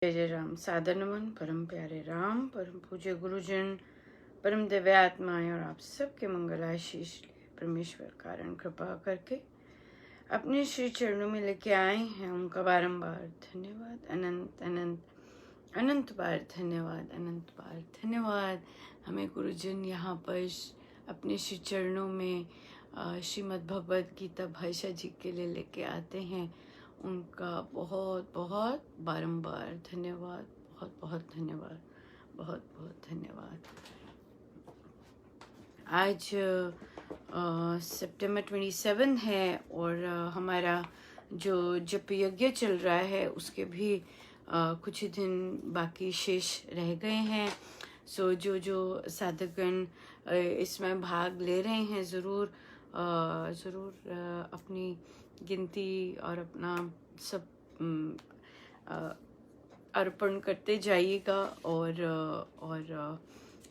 जय जय राम। सादर नमन परम प्यारे राम, परम पूज्य गुरुजन, परम दिव्य आत्माएं और आप सबके मंगल आशीष परमेश्वर कारण कृपा करके अपने श्री चरणों में लेके आए हैं। उनका बारंबार धन्यवाद, अनंत अनंत अनंत बार धन्यवाद, अनंत बार धन्यवाद। हमें गुरुजन यहाँ पर अपने श्री चरणों में श्रीमद् भगवद गीता भाषा जी के लिए लेके आते हैं। उनका बहुत बहुत बारंबार धन्यवाद, बहुत बहुत धन्यवाद, बहुत बहुत धन्यवाद। आज सितंबर 27 है और हमारा जो जप यज्ञ चल रहा है उसके भी कुछ ही दिन बाकी शेष रह गए हैं। सो जो साधकगण इसमें भाग ले रहे हैं ज़रूर अपनी गिनती और अपना सब अर्पण करते जाइएगा। और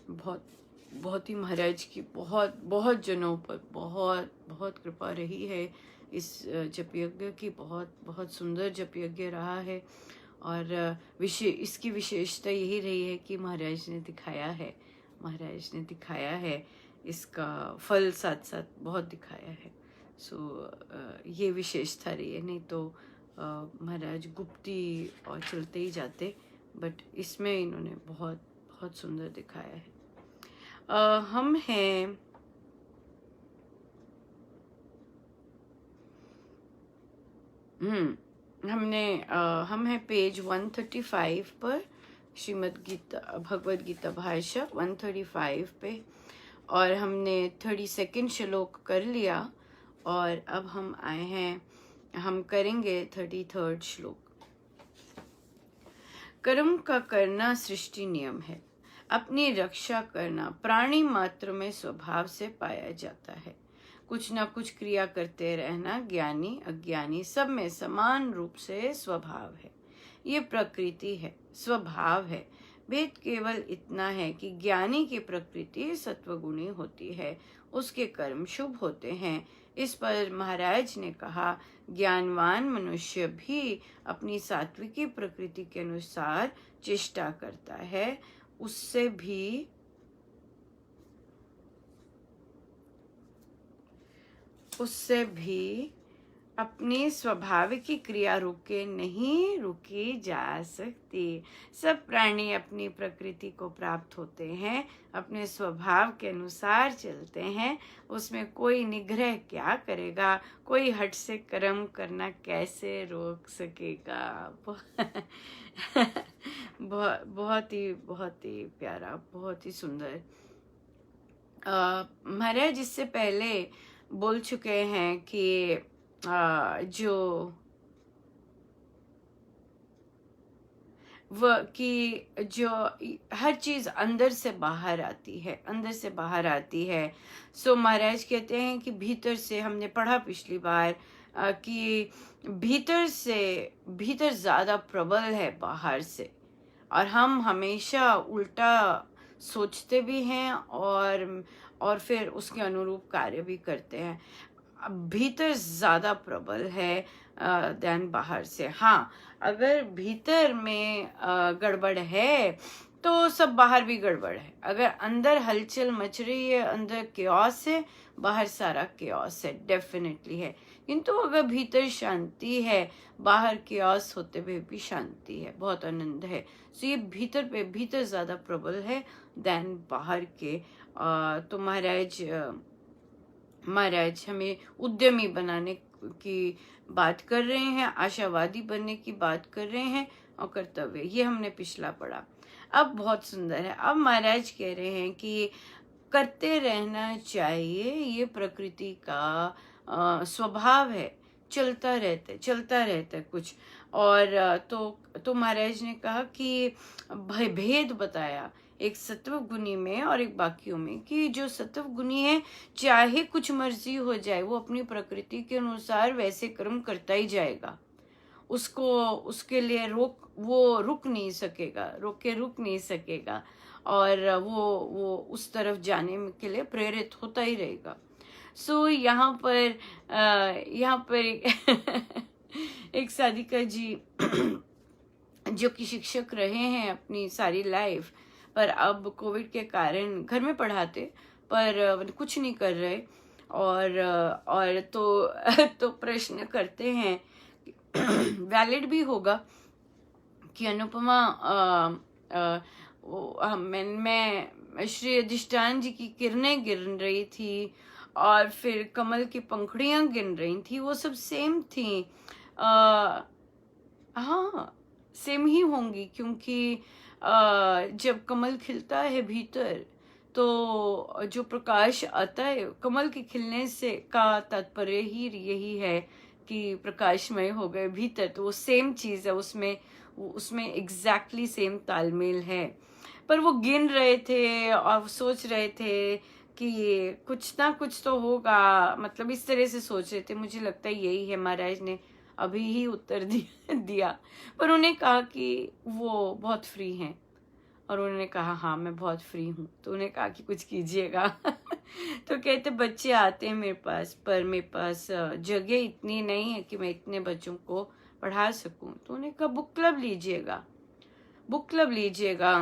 बहुत ही महाराज की बहुत जनों पर बहुत कृपा रही है। इस जप यज्ञ की बहुत सुंदर जप यज्ञ रहा है और इसकी विशेषता यही रही है कि महाराज ने दिखाया है इसका फल साथ साथ बहुत दिखाया है। ये विशेषता रही है, नहीं तो महाराज गुप्ती और चलते ही जाते, बट इसमें इन्होंने बहुत सुंदर दिखाया है। हम हैं पेज 135 पर, श्रीमद् गीता भगवद गीता भाष्य 135 पे, और हमने 32nd श्लोक कर लिया और अब हम आए हैं, हम करेंगे 33rd श्लोक। कर्म का करना सृष्टि नियम है, अपनी रक्षा करना प्राणी मात्र में स्वभाव से पाया जाता है। कुछ न कुछ क्रिया करते रहना ज्ञानी अज्ञानी सब में समान रूप से स्वभाव है। ये प्रकृति है, स्वभाव है। भेद केवल इतना है कि ज्ञानी की प्रकृति सत्वगुणी होती है, उसके कर्म शुभ होते हैं। इस पर महाराज ने कहा, ज्ञानवान मनुष्य भी अपनी सात्विकी प्रकृति के अनुसार चेष्टा करता है, उससे भी अपनी स्वाभाविक क्रिया रुकी जा सकती। सब प्राणी अपनी प्रकृति को प्राप्त होते हैं, अपने स्वभाव के अनुसार चलते हैं, उसमें कोई निग्रह क्या करेगा, कोई हट से कर्म करना कैसे रोक सकेगा। बहुत ही प्यारा, बहुत ही सुंदर। महाराज इससे पहले बोल चुके हैं कि जो हर चीज अंदर से बाहर आती है, सो महाराज कहते हैं कि भीतर से, हमने पढ़ा पिछली बार कि भीतर ज्यादा प्रबल है बाहर से, और हम हमेशा उल्टा सोचते भी हैं और फिर उसके अनुरूप कार्य भी करते हैं। भीतर ज्यादा प्रबल है देन बाहर से। हाँ, अगर भीतर में गड़बड़ है तो सब बाहर भी गड़बड़ है। अगर अंदर हलचल मच रही है, अंदर क्योस है, बाहर सारा क्योस है, डेफिनेटली है। किंतु अगर भीतर शांति है, बाहर क्योस होते हुए भी शांति है, बहुत आनंद है। सो ये भीतर ज्यादा प्रबल है देन बाहर के। तो महाराज हमें उद्यमी बनाने की बात कर रहे हैं, आशावादी बनने की बात कर रहे हैं, और कर्तव्य, ये हमने पिछला पढ़ा। अब बहुत सुंदर है, अब महाराज कह रहे हैं कि करते रहना चाहिए, ये प्रकृति का स्वभाव है, चलता रहता कुछ। और तो महाराज ने कहा कि भेद बताया एक सत्व गुणी में और एक बाकियों में, कि जो सत्व गुणी है चाहे कुछ मर्जी हो जाए, वो अपनी प्रकृति के अनुसार वैसे कर्म करता ही जाएगा, उसके लिए रुक नहीं सकेगा, और वो उस तरफ जाने के लिए प्रेरित होता ही रहेगा। सो यहाँ पर एक साधिका जी जो कि शिक्षक रहे हैं अपनी सारी लाइफ, पर अब कोविड के कारण घर में पढ़ाते, पर कुछ नहीं कर रहे। और तो प्रश्न करते हैं, वैलिड भी होगा कि अनुपमा, मैं श्री अधिष्ठान जी की किरणें गिर रही थी और फिर कमल की पंखुड़ियां गिन रही थी, वो सब सेम थी। हाँ, सेम ही होंगी, क्योंकि जब कमल खिलता है भीतर, तो जो प्रकाश आता है कमल के खिलने से का तात्पर्य ही यही है कि प्रकाशमय हो गए भीतर, तो वो सेम चीज है, उसमें एग्जैक्टली सेम तालमेल है। पर वो गिन रहे थे और सोच रहे थे कि कुछ ना कुछ तो होगा, मतलब इस तरह से सोच रहे थे। मुझे लगता है यही है, महाराज ने अभी ही उत्तर दिया। पर उन्हें कहा कि वो बहुत फ्री हैं, और उन्होंने कहा हाँ मैं बहुत फ्री हूँ। तो उन्हें कहा कि कुछ कीजिएगा। तो कहते बच्चे आते हैं मेरे पास, पर मेरे पास जगह इतनी नहीं है कि मैं इतने बच्चों को पढ़ा सकूं। तो उन्हें कहा बुक क्लब लीजिएगा, बुक क्लब लीजिएगा।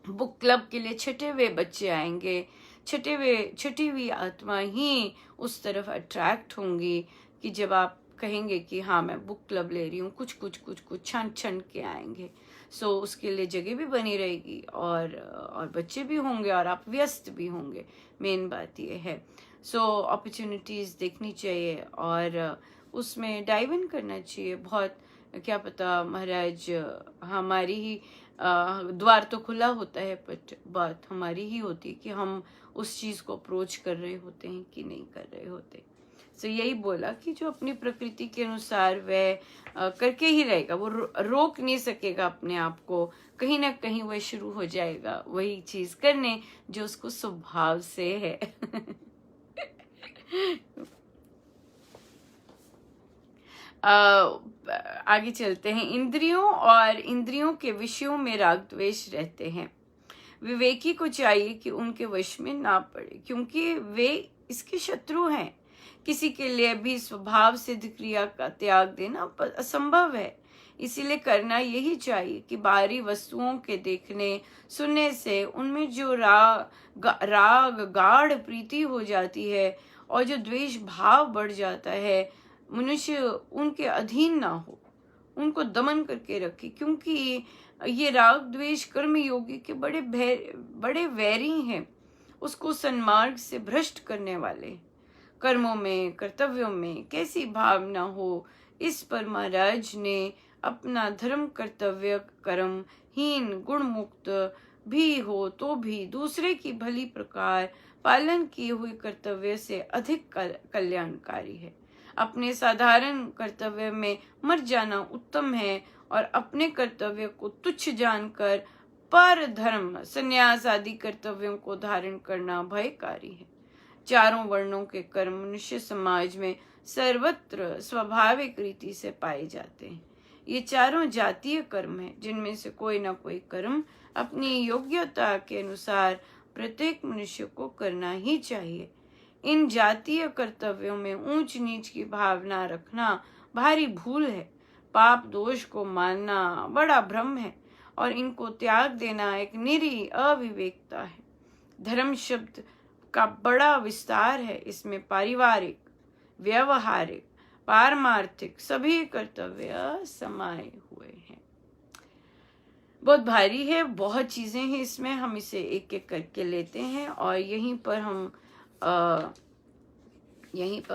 बुक क्लब के लिए छठे हुए बच्चे आएंगे, छठी हुई आत्मा ही उस तरफ अट्रैक्ट होंगी कि जब आप कहेंगे कि हाँ मैं बुक क्लब ले रही हूँ, कुछ कुछ कुछ कुछ छन छन के आएंगे। सो उसके लिए जगह भी बनी रहेगी और बच्चे भी होंगे और आप व्यस्त भी होंगे। मेन बात ये है। सो अपॉर्चुनिटीज देखनी चाहिए और उसमें डाइव इन करना चाहिए। बहुत क्या पता महाराज हमारी ही द्वार तो खुला होता है, बट बात हमारी ही होती है कि हम उस चीज को अप्रोच कर रहे होते हैं कि नहीं कर रहे होते। तो यही बोला कि जो अपनी प्रकृति के अनुसार वह करके ही रहेगा, वो रोक नहीं सकेगा अपने आप को। कहीं ना कहीं वह शुरू हो जाएगा वही चीज करने जो उसको स्वभाव से है। आगे चलते हैं। इंद्रियों के विषयों में राग द्वेष रहते हैं। विवेकी को चाहिए कि उनके वश में ना पड़े, क्योंकि वे इसके शत्रु हैं। किसी के लिए भी स्वभाव सिद्ध क्रिया का त्याग देना असंभव है। इसीलिए करना यही चाहिए कि बाहरी वस्तुओं के देखने सुनने से उनमें जो राग गाढ़ प्रीति हो जाती है और जो द्वेष भाव बढ़ जाता है, मनुष्य उनके अधीन ना हो, उनको दमन करके रखे। क्योंकि ये राग द्वेष कर्म योगी के बड़े वैरी हैं, उसको सन्मार्ग से भ्रष्ट करने वाले। कर्मों में कर्तव्यों में कैसी भावना हो, इस पर महाराज ने अपना धर्म कर्तव्य कर्म हीन गुण मुक्त भी हो तो भी दूसरे की भली प्रकार पालन किए हुए कर्तव्य से अधिक कल्याणकारी है। अपने साधारण कर्तव्य में मर जाना उत्तम है और अपने कर्तव्य को तुच्छ जानकर पर धर्म संन्यास आदि कर्तव्यों को धारण करना भयकारी है। चारों वर्णों के कर्म मनुष्य समाज में सर्वत्र स्वाभाविक रीति से पाए जाते हैं। ये चारों जातीय कर्म हैं, जिनमें से कोई ना कोई कर्म अपनी योग्यता के अनुसार प्रत्येक मनुष्य को करना ही चाहिए। इन जातीय कर्तव्यों में ऊंच नीच की भावना रखना भारी भूल है। पाप दोष को मानना बड़ा भ्रम है और इनको त्याग देना एक निरी अविवेकता है। धर्म शब्द का बड़ा विस्तार है। इसमें पारिवारिक, व्यवहारिक, पारमार्थिक सभी कर्तव्य समाये हुए हैं। बहुत भारी है, बहुत चीजें हैं इसमें। हम इसे एक एक करके लेते हैं और यहीं पर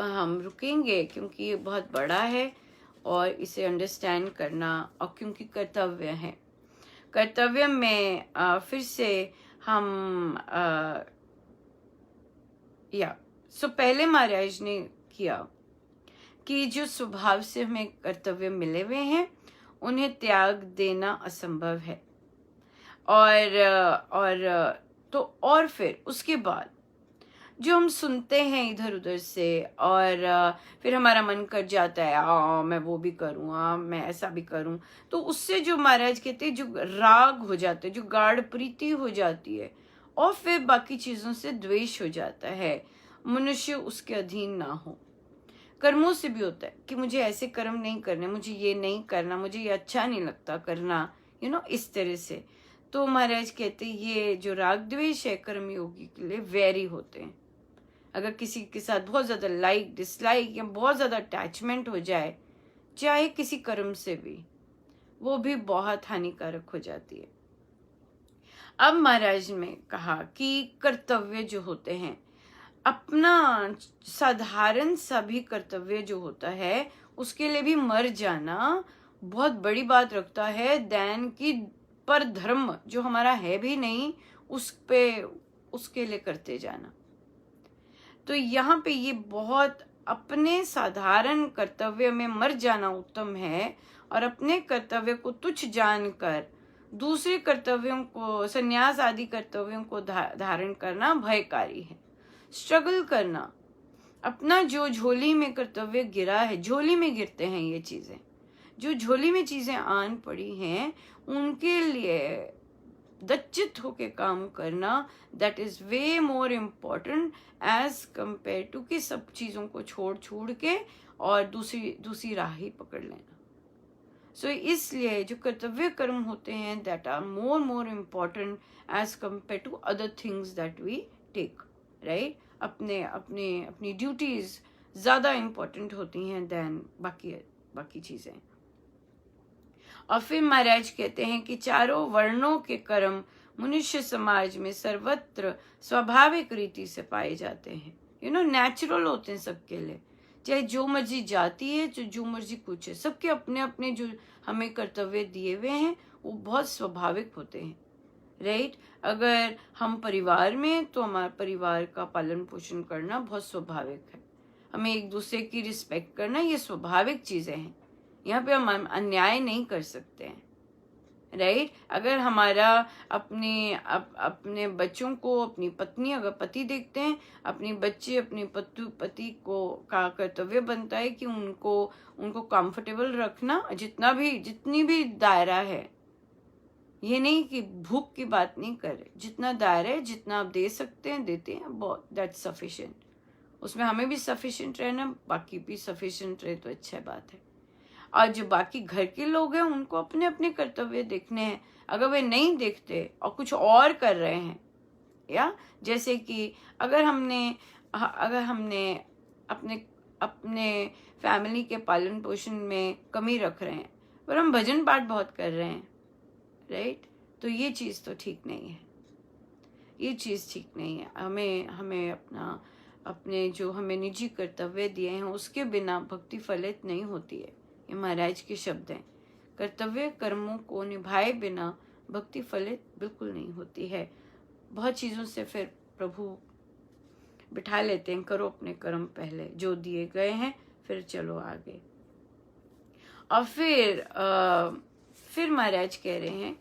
हम रुकेंगे, क्योंकि ये बहुत बड़ा है और इसे अंडरस्टैंड करना, और क्योंकि कर्तव्य है। कर्तव्य में फिर से हम पहले महाराज ने किया कि जो स्वभाव से हमें कर्तव्य मिले हुए हैं उन्हें त्याग देना असंभव है। और फिर उसके बाद जो हम सुनते हैं इधर उधर से और फिर हमारा मन कर जाता है मैं वो भी करूँ, मैं ऐसा भी करूँ, तो उससे जो महाराज कहते हैं जो राग हो जाता है, जो गाढ़ प्रीति हो जाती है और फिर बाकी चीजों से द्वेष हो जाता है, मनुष्य उसके अधीन ना हो। कर्मों से भी होता है कि मुझे ऐसे कर्म नहीं करने, मुझे ये नहीं करना, मुझे ये अच्छा नहीं लगता करना, इस तरह से। तो महाराज कहते हैं ये जो राग द्वेष है कर्मयोगी के लिए वेरी होते हैं। अगर किसी के साथ बहुत ज्यादा लाइक डिसलाइक या बहुत ज्यादा अटैचमेंट हो जाए, चाहे किसी कर्म से भी, वो भी बहुत हानिकारक हो जाती है। अब महाराज ने कहा कि कर्तव्य जो होते हैं, अपना साधारण सभी कर्तव्य जो होता है उसके लिए भी मर जाना बहुत बड़ी बात रखता है दैन की पर धर्म जो हमारा है भी नहीं उसके लिए करते जाना। तो यहाँ पे ये बहुत अपने साधारण कर्तव्य में मर जाना उत्तम है, और अपने कर्तव्य को तुच्छ जानकर दूसरे कर्तव्यों को, संन्यास आदि कर्तव्यों को धारण करना भयकारी है। स्ट्रगल करना, अपना जो झोली में कर्तव्य गिरा है, झोली में गिरते हैं ये चीजें, जो झोली में चीजें आन पड़ी हैं उनके लिए दच्चित होके काम करना, that is way more important as compare to कि सब चीजों को छोड़ के और दूसरी राह ही पकड़ लेना। सो इसलिए जो कर्तव्य कर्म होते हैं that are more important as compare to other things that we take, right. अपनी ड्यूटीज ज्यादा इम्पोर्टेंट होती हैं देन बाकी चीजें। और फिर महाराज कहते हैं कि चारों वर्णों के कर्म मनुष्य समाज में सर्वत्र स्वाभाविक रीति से पाए जाते हैं। नेचुरल होते हैं सबके लिए, चाहे जो मर्जी जाति है, जो मर्जी कुछ है, सबके अपने अपने जो हमें कर्तव्य दिए हुए हैं वो बहुत स्वाभाविक होते हैं, राइट। अगर हम परिवार में तो हमारे परिवार का पालन पोषण करना बहुत स्वाभाविक है, हमें एक दूसरे की रिस्पेक्ट करना ये स्वाभाविक चीजें हैं, यहाँ पे हम अन्याय नहीं कर सकते हैं, राइट। अगर हमारा अपने बच्चों को, अपनी पत्नी, अगर पति देखते हैं, अपनी बच्चे अपने पति को का कर्तव्य बनता है कि उनको कंफर्टेबल रखना, जितनी भी दायरा है, ये नहीं कि भूख की बात नहीं कर रहे, जितना दायरा है, जितना आप दे सकते हैं देते हैं, बहुत दैट्स सफिशिएंट। उसमें हमें भी सफिशिएंट रहना, बाकी भी सफिशिएंट रहे तो अच्छा बात है। और जो बाकी घर के लोग हैं उनको अपने अपने कर्तव्य देखने हैं। अगर वे नहीं देखते और कुछ और कर रहे हैं, या जैसे कि अगर हमने अपने फैमिली के पालन पोषण में कमी रख रहे हैं पर हम भजन पाठ बहुत कर रहे हैं, राइट, तो ये चीज तो ठीक नहीं है, ये चीज ठीक नहीं है। हमें अपने जो हमें निजी कर्तव्य दिए हैं उसके बिना भक्ति फलित नहीं होती है। ये महाराज के शब्द हैं, कर्तव्य कर्मों को निभाए बिना भक्ति फलित बिल्कुल नहीं होती है। बहुत चीजों से फिर प्रभु बिठा लेते हैं, करो अपने कर्म पहले जो दिए गए हैं, फिर चलो आगे। और फिर महाराज कह रहे हैं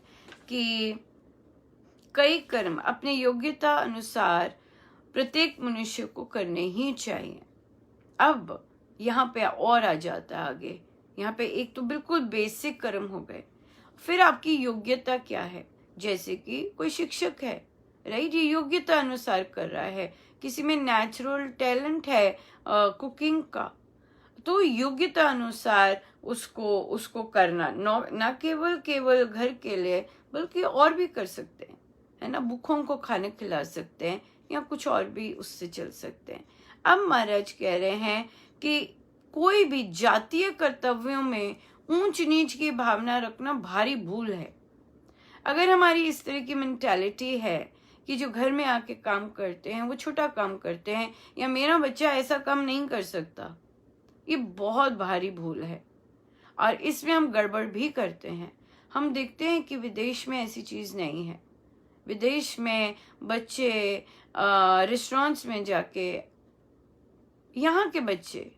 कि कई कर्म अपने योग्यता अनुसार प्रत्येक मनुष्य को करने ही चाहिए। अब यहाँ पे और आ जाता है आगे, यहाँ पे एक तो बिल्कुल बेसिक कर्म हो गए, फिर आपकी योग्यता क्या है। जैसे कि कोई शिक्षक है, राइट, ये योग्यता अनुसार कर रहा है, किसी में नेचुरल टैलेंट है कुकिंग का, तो योग्यता अनुसार उसको करना, ना केवल घर के लिए बल्कि और भी कर सकते हैं, है ना, भूखों को खाने खिला सकते हैं या कुछ और भी उससे चल सकते हैं। अब महाराज कह रहे हैं कि कोई भी जातीय कर्तव्यों में ऊंच नीच की भावना रखना भारी भूल है। अगर हमारी इस तरह की मेंटालिटी है कि जो घर में आके काम करते हैं वो छोटा काम करते हैं, या मेरा बच्चा ऐसा काम नहीं कर सकता, ये बहुत भारी भूल है और इसमें हम गड़बड़ भी करते हैं। हम देखते हैं कि विदेश में ऐसी चीज नहीं है। विदेश में बच्चे रेस्टोरेंट्स में जाके, यहाँ के बच्चे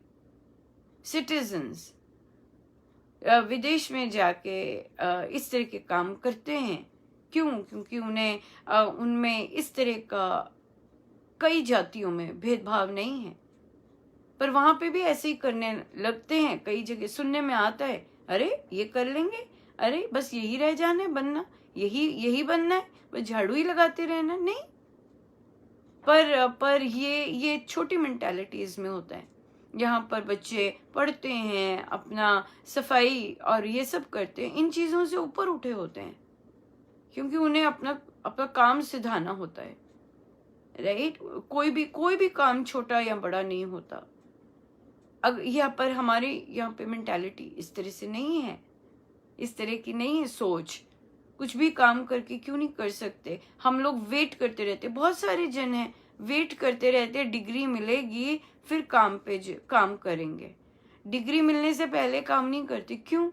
सिटीजन्स विदेश में जाके इस तरह के काम करते हैं। क्यों? क्योंकि उनमें इस तरह का कई जातियों में भेदभाव नहीं है, पर वहां पे भी ऐसे ही करने लगते हैं। कई जगह सुनने में आता है, अरे ये कर लेंगे, अरे बस यही रह जाने बनना, यही बनना है, बस झाड़ू ही लगाते रहना। नहीं, पर ये छोटी मेंटालिटीज में होता है यहाँ पर बच्चे पढ़ते हैं, अपना सफाई और ये सब करते हैं, इन चीजों से ऊपर उठे होते हैं, क्योंकि उन्हें अपना अपना काम सिधाना होता है, राइट। कोई भी काम छोटा या बड़ा नहीं होता। अब यहाँ पर हमारे यहाँ पे मेंटालिटी इस तरह से नहीं है, इस तरह की नहीं है सोच। कुछ भी काम करके क्यों नहीं कर सकते? हम लोग वेट करते रहते, बहुत सारे जन हैं वेट करते रहते, डिग्री मिलेगी फिर काम करेंगे। डिग्री मिलने से पहले काम नहीं करते, क्यों?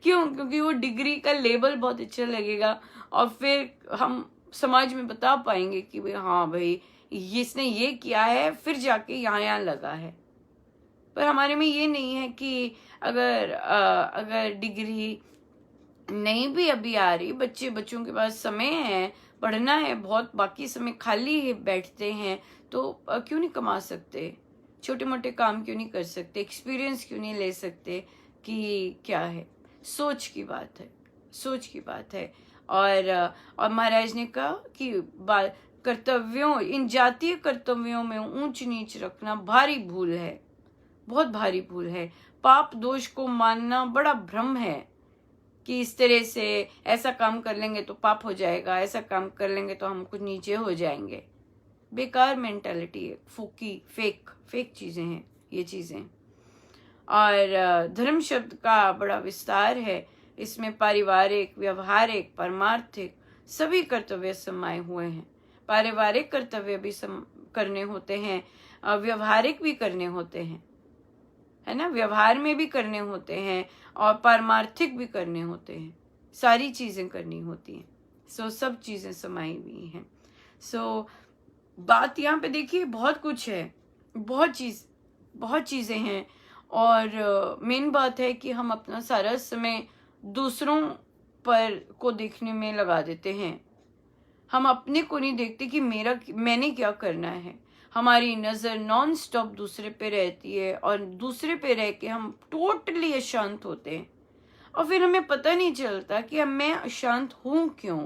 क्यों? क्योंकि वो डिग्री का लेबल बहुत अच्छा लगेगा और फिर हम समाज में बता पाएंगे कि भाई हाँ भाई इसने ये किया है, फिर जाके यहाँ लगा है। पर हमारे में ये नहीं है कि अगर डिग्री नहीं भी अभी आ रही, बच्चों के पास समय है, पढ़ना है बहुत, बाकी समय खाली है बैठते हैं, तो क्यों नहीं कमा सकते? छोटे मोटे काम क्यों नहीं कर सकते? एक्सपीरियंस क्यों नहीं ले सकते? कि क्या है, सोच की बात है, सोच की बात है। और महाराज ने कहा कि कर्तव्यों, इन जातीय कर्तव्यों में ऊंच नीच रखना भारी भूल है, बहुत भारी भूल है। पाप दोष को मानना बड़ा भ्रम है कि इस तरह से ऐसा काम कर लेंगे तो पाप हो जाएगा, ऐसा काम कर लेंगे तो हम कुछ नीचे हो जाएंगे। बेकार मेंटालिटी है, फूकी फेक चीजें हैं ये चीजें। और धर्म शब्द का बड़ा विस्तार है, इसमें पारिवारिक, व्यवहारिक, परमार्थिक सभी कर्तव्य समाये हुए हैं। पारिवारिक कर्तव्य भी करने होते हैं, व्यवहारिक भी करने होते हैं, है ना, व्यवहार में भी करने होते हैं और पारमार्थिक भी करने होते हैं, सारी चीजें करनी होती हैं। सो सब चीजें समाई हुई हैं। सो बात यहाँ पे देखिए बहुत कुछ है, बहुत चीजें हैं। और मेन बात है कि हम अपना सारा समय दूसरों पर को देखने में लगा देते हैं, हम अपने को नहीं देखते कि मैंने क्या करना है। हमारी नजर नॉन स्टॉप दूसरे पे रहती है और दूसरे पे रह के हम टोटली अशांत होते हैं और फिर हमें पता नहीं चलता कि अब मैं अशांत हूं क्यों।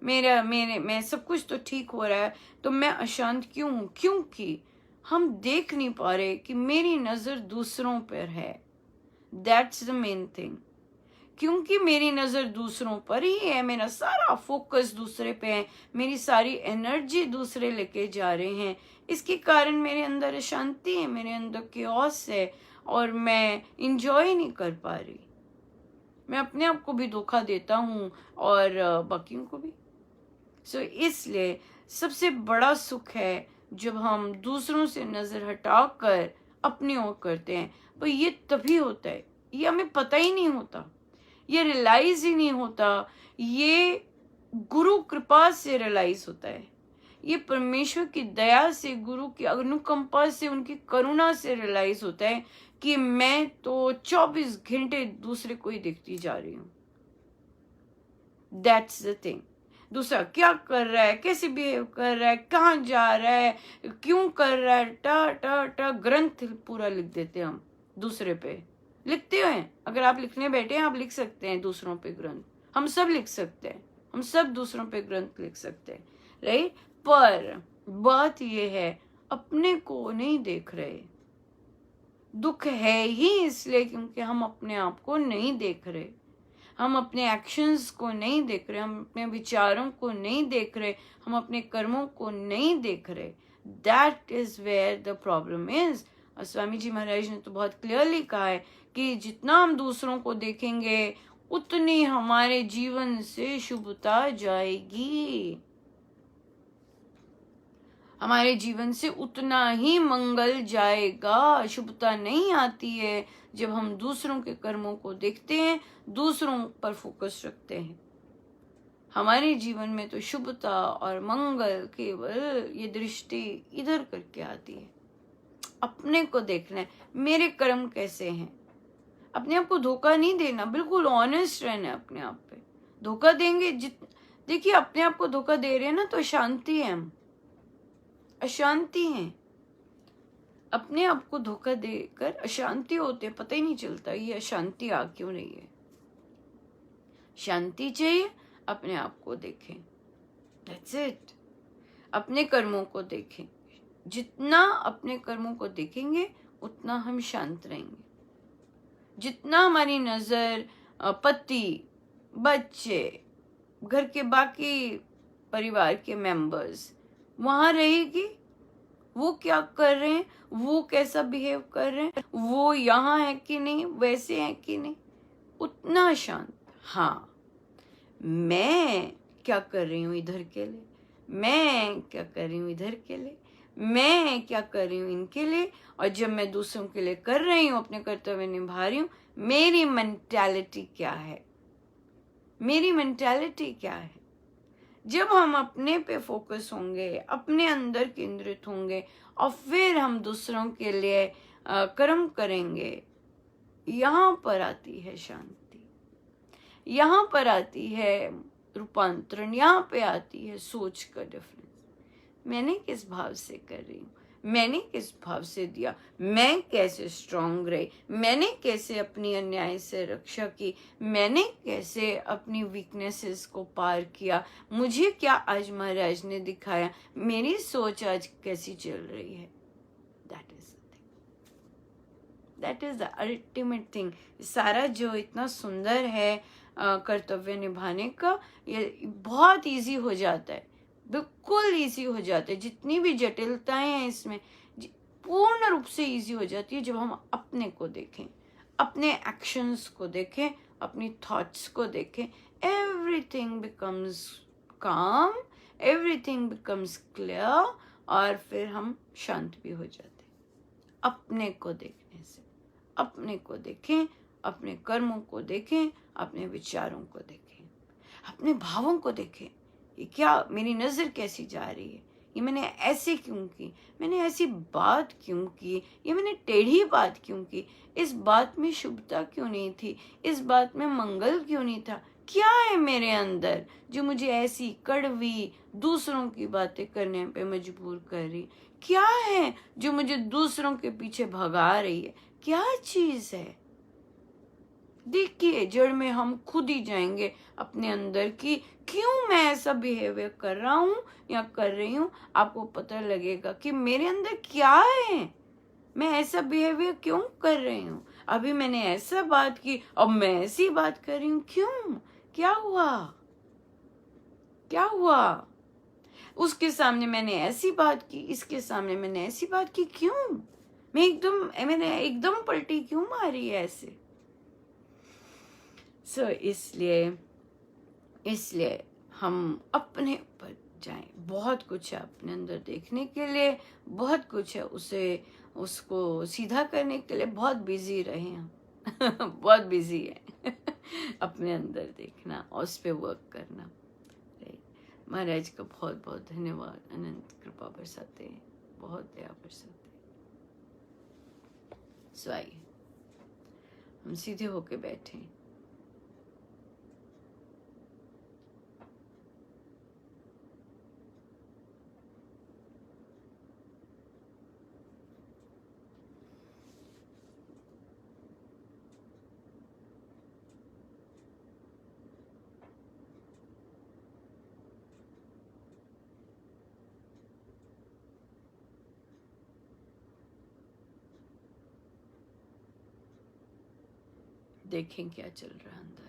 मैं सब कुछ तो ठीक हो रहा है तो मैं अशांत क्यों हूं? क्योंकि हम देख नहीं पा रहे कि मेरी नजर दूसरों पर है। That's the main thing. क्योंकि मेरी नजर दूसरों पर ही है, मेरा सारा फोकस दूसरे पे है, मेरी सारी एनर्जी दूसरे लेके जा रहे हैं, इसके कारण मेरे अंदर अशांति है, मेरे अंदर क्योस है और मैं इंजॉय नहीं कर पा रही। मैं अपने आप को भी धोखा देता हूँ और बाकियों को भी। सो इसलिए सबसे बड़ा सुख है जब हम दूसरों से नजर हटाकर अपनी ओर करते हैं। पर ये तभी होता है, ये हमें पता ही नहीं होता, ये रियलाइज ही नहीं होता, ये गुरु कृपा से रियलाइज होता है, ये परमेश्वर की दया से, गुरु की अनुकंपा से, उनकी करुणा से रियलाइज होता है कि मैं तो 24 घंटे दूसरे को ही देखती जा रही हूँ। That's the thing. दूसरा क्या कर रहा है, कैसे बिहेव कर रहा है, कहाँ जा रहा है, क्यों कर रहा है, टा ग्रंथ पूरा लिख देते हम दूसरे पे। लिखते हैं, अगर आप लिखने बैठे हैं आप लिख सकते हैं दूसरों पे ग्रंथ, हम सब लिख सकते हैं, हम सब दूसरों पे ग्रंथ लिख सकते हैं, राइट। पर बात ये है अपने को नहीं देख रहे। दुख है ही इसलिए क्योंकि हम अपने आप को नहीं देख रहे, हम अपने एक्शंस को नहीं देख रहे, हम अपने विचारों को नहीं देख रहे, हम अपने कर्मों को नहीं देख रहे। That is where the problem is. और स्वामी जी महाराज ने तो बहुत क्लियरली कहा है कि जितना हम दूसरों को देखेंगे उतनी हमारे जीवन से शुभता जाएगी, हमारे जीवन से उतना ही मंगल जाएगा। शुभता नहीं आती है जब हम दूसरों के कर्मों को देखते हैं, दूसरों पर फोकस रखते हैं। हमारे जीवन में तो शुभता और मंगल केवल ये दृष्टि इधर करके आती है, अपने को देखना है, मेरे कर्म कैसे हैं। अपने आप को धोखा नहीं देना, बिल्कुल ऑनेस्ट रहना है अपने आप पे। धोखा देंगे देखिए अपने आप को धोखा दे रहे हैं ना तो अशांति है, हम अशांति हैं। अपने आप को धोखा देकर अशांति होते, पता ही नहीं चलता ये अशांति आ क्यों रही है। शांति चाहिए, अपने आप को देखें, दैट्स इट। अपने कर्मों को देखें, जितना अपने कर्मों को देखेंगे उतना हम शांत रहेंगे। जितना हमारी नजर पति, बच्चे, घर के बाकी परिवार के मेंबर्स वहां रहेगी, वो क्या कर रहे हैं, वो कैसा बिहेव कर रहे हैं, वो यहाँ है कि नहीं, वैसे है कि नहीं, उतना शांत। हाँ, मैं क्या कर रही हूँ इधर के लिए, मैं क्या कर रही हूँ इधर के लिए, मैं क्या कर रही हूँ इनके लिए, और जब मैं दूसरों के लिए कर रही हूँ, अपने कर्तव्य निभा रही हूँ, मेरी मेंटालिटी क्या है, मेरी मेंटालिटी क्या है। जब हम अपने पे फोकस होंगे, अपने अंदर केंद्रित होंगे और फिर हम दूसरों के लिए कर्म करेंगे, यहाँ पर आती है शांति, यहाँ पर आती है रूपांतरण, यहाँ पे आती है सोच का डिफरेंस। मैंने किस भाव से कर रही हूँ, मैंने किस भाव से दिया, मैं कैसे स्ट्रांग रही, मैंने कैसे अपनी अन्याय से रक्षा की, मैंने कैसे अपनी वीकनेसेस को पार किया, मुझे क्या आज महाराज ने दिखाया, मेरी सोच आज कैसी चल रही है। That is the thing, that is the ultimate thing. सारा जो इतना सुंदर है कर्तव्य निभाने का, ये बहुत इजी हो जाता है, बिल्कुल इजी हो जाता है। जितनी भी जटिलताएं हैं इसमें पूर्ण रूप से इजी हो जाती है जब हम अपने को देखें, अपने एक्शंस को देखें, अपनी थॉट्स को देखें। एवरीथिंग बिकम्स काम, एवरीथिंग बिकम्स क्लियर, और फिर हम शांत भी हो जाते हैं अपने को देखने से। अपने को देखें, अपने कर्मों को देखें, अपने विचारों को देखें, अपने भावों को देखें। ये क्या, मेरी नजर कैसी जा रही है, ये मैंने ऐसे क्यों की, मैंने ऐसी बात क्यों की, ये मैंने टेढ़ी बात क्यों की, इस बात में शुभता क्यों नहीं थी, इस बात में मंगल क्यों नहीं था। क्या है मेरे अंदर जो मुझे ऐसी कड़वी दूसरों की बातें करने पे मजबूर कर रही, क्या है जो मुझे दूसरों के पीछे भगा रही है, क्या चीज है। देखिए, जड़ में हम खुद ही जाएंगे अपने अंदर की, क्यों मैं ऐसा बिहेवियर कर रहा हूं या कर रही हूं। आपको पता लगेगा कि मेरे अंदर क्या है, मैं ऐसा बिहेवियर क्यों कर रही हूँ। अभी मैंने ऐसा बात की, अब मैं ऐसी बात कर रही हूँ, क्यों, क्या हुआ, क्या हुआ। उसके सामने मैंने ऐसी बात की, इसके सामने मैंने ऐसी बात की, क्यों, मैंने एकदम पलटी क्यों मारी है ऐसे। इसलिए हम अपने ऊपर जाएं। बहुत कुछ है अपने अंदर देखने के लिए, बहुत कुछ है उसको सीधा करने के लिए। बहुत बिजी रहे हम बहुत बिजी है अपने अंदर देखना और उस पर वर्क करना। महाराज का बहुत बहुत धन्यवाद, अनंत कृपा बरसाते हैं, बहुत दया बरसाते। सो आइए हम सीधे होके बैठे। देखें क्या चल रहा है अंदर।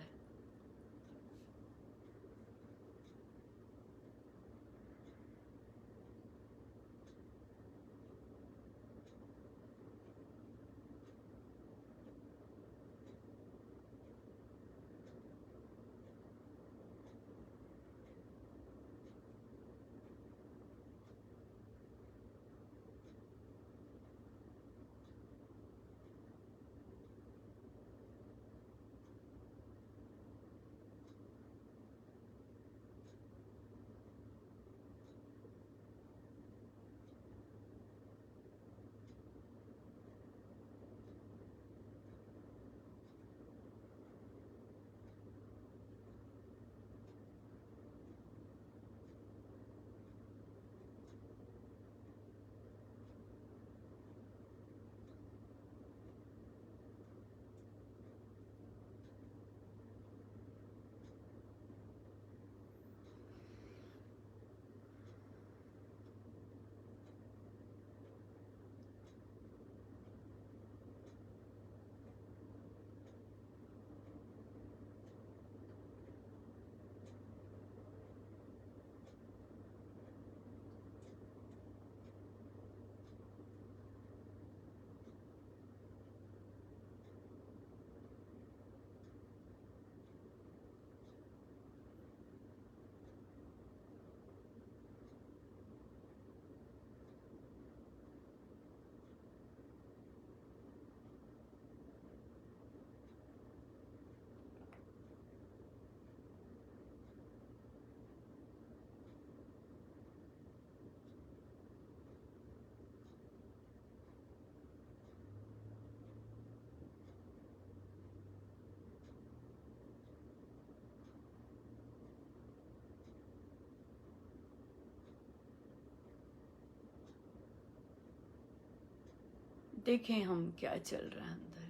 देखें हम क्या चल रहा है अंदर,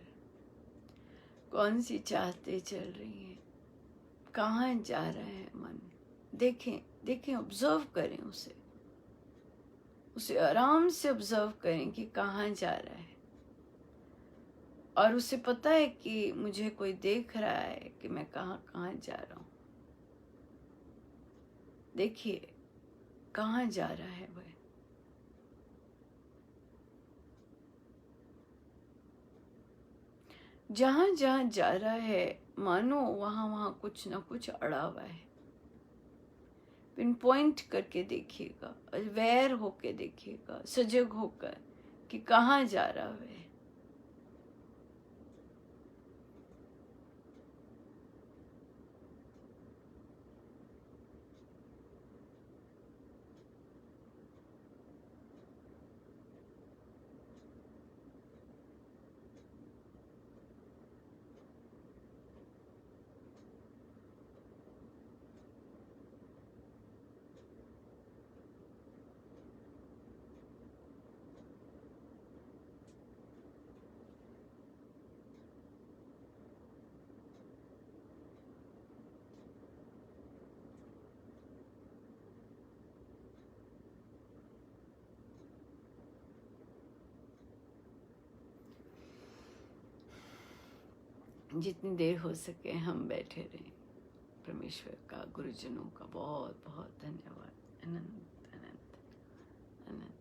कौन सी चाहते चल रही हैं, कहाँ जा रहा है मन। देखें, देखें, ऑब्जर्व करें उसे आराम से ऑब्जर्व करें कि कहाँ जा रहा है। और उसे पता है कि मुझे कोई देख रहा है कि मैं कहाँ कहाँ जा रहा हूँ। देखिए कहाँ जा रहा है वह। जहाँ जहाँ जा रहा है मानो वहाँ वहाँ कुछ ना कुछ अड़ा हुआ है। पिन पॉइंट करके देखिएगा, अवेयर होके देखिएगा, सजग होकर कि कहाँ जा रहा है। जितनी देर हो सके हम बैठे रहें। परमेश्वर का, गुरुजनों का बहुत बहुत धन्यवाद। अनंत अनंत अनंत।